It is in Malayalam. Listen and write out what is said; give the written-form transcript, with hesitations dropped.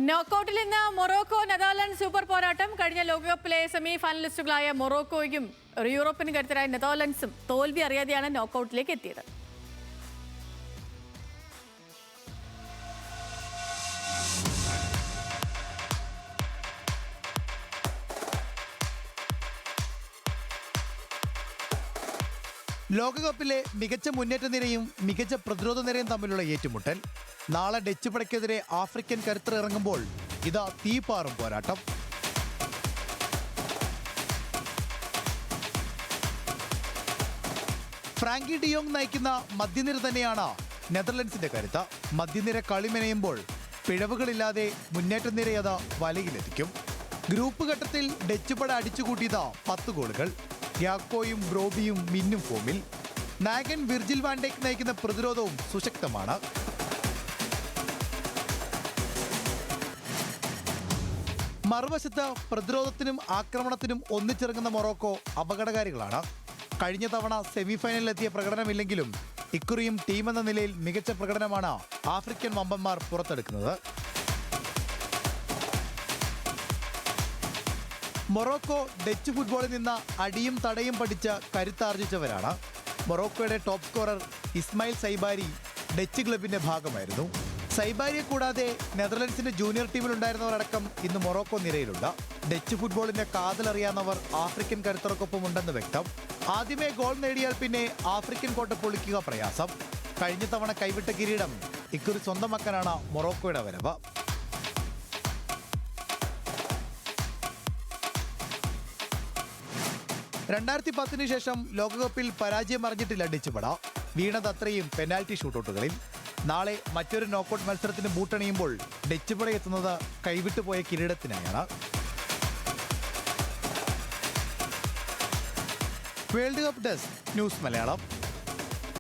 നോക്കൌട്ടിൽ ഇന്ന് മൊറോക്കോ നെതർലൻഡ് സൂപ്പർ പോരാട്ടം. കഴിഞ്ഞ ലോകകപ്പിലെ സെമി ഫൈനലിസ്റ്റുകളായ മൊറോക്കോയും യൂറോപ്യൻ കരുത്തരായ നെതർലൻഡ്സും തോൽവി അറിയാതെയാണ് നോക്കൌട്ടിലേക്ക് എത്തിയത്. ലോകകപ്പിലെ മികച്ച മുന്നേറ്റ നിരയും മികച്ച പ്രതിരോധ നിരയും തമ്മിലുള്ള ഏറ്റുമുട്ടൽ. നാളെ ഡച്ച് പടയ്ക്കെതിരെ ആഫ്രിക്കൻ കരുത്തർ ഇറങ്ങുമ്പോൾ ഇതാ തീപാറും പോരാട്ടം. ഫ്രാങ്കി ഡിയോങ് നയിക്കുന്ന മധ്യനിര തന്നെയാണ് നെതർലൻഡ്സിന്റെ കരുത്ത്. മധ്യനിര കളിമെനയുമ്പോൾ പിഴവുകളില്ലാതെ മുന്നേറ്റ നിരയത വലയിലെത്തിക്കും. ഗ്രൂപ്പ് ഘട്ടത്തിൽ ഡച്ച് പട അടിച്ചുകൂട്ടിയത് 10 ഗോളുകൾ. യാക്കോയും ബ്രോബിയും മിന്നും ഫോമിൽ. നായകൻ വിർജിൽ വാൻ ഡൈക്ക് നയിക്കുന്ന പ്രതിരോധവും സുശക്തമാണ്. മറുവശത്ത് പ്രതിരോധത്തിനും ആക്രമണത്തിനും ഒന്നിച്ചിറങ്ങുന്ന മൊറോക്കോ അപകടകാരികളാണ്. കഴിഞ്ഞ തവണ സെമിഫൈനലിലെത്തിയ പ്രകടനമില്ലെങ്കിലും ഇക്കുറിയും ടീമെന്ന നിലയിൽ മികച്ച പ്രകടനമാണ് ആഫ്രിക്കൻ വമ്പന്മാർ പുറത്തെടുക്കുന്നത്. മൊറോക്കോ ഡച്ച് ഫുട്ബോളിൽ നിന്ന് അടിയും തടയും പഠിച്ച് കരുത്താർജിച്ചവരാണ്. മൊറോക്കോയുടെ ടോപ്പ് സ്കോറർ ഇസ്മായിൽ സൈബാരി ഡച്ച് ക്ലബിന്റെ ഭാഗമായിരുന്നു. സൈബാരിയെ കൂടാതെ നെതർലൻഡ്സിന്റെ ജൂനിയർ ടീമിലുണ്ടായിരുന്നവരടക്കം ഇന്ന് മൊറോക്കോ നിരയിലുണ്ട്. ഡച്ച് ഫുട്ബോളിന്റെ കാതലറിയാവുന്നവർ ആഫ്രിക്കൻ കരുത്തർക്കൊപ്പം ഉണ്ടെന്ന് വ്യക്തം. ആദ്യമേ ഗോൾ നേടിയാൽ പിന്നെ ആഫ്രിക്കൻ കോട്ട പൊളിക്കുക പ്രയാസം. കഴിഞ്ഞ തവണ കൈവിട്ട കിരീടം ഇക്കുറി സ്വന്തമാക്കാനാണ് മൊറോക്കോയുടെ വരവ്. 2010 ശേഷം ലോകകപ്പിൽ പരാജയം അറിഞ്ഞിട്ടില്ല ഡച്ച് പട. വീണതത്രയും പെനാൽറ്റി ഷൂട്ടൗട്ടുകളിൽ. നാളെ മറ്റൊരു നോക്കൌട്ട് മത്സരത്തിന് ബൂട്ടണിയുമ്പോൾ ഡച്ച് പട എത്തുന്നത് കൈവിട്ടുപോയ കിരീടത്തിനായാണ്. World cup desk news Malayalam.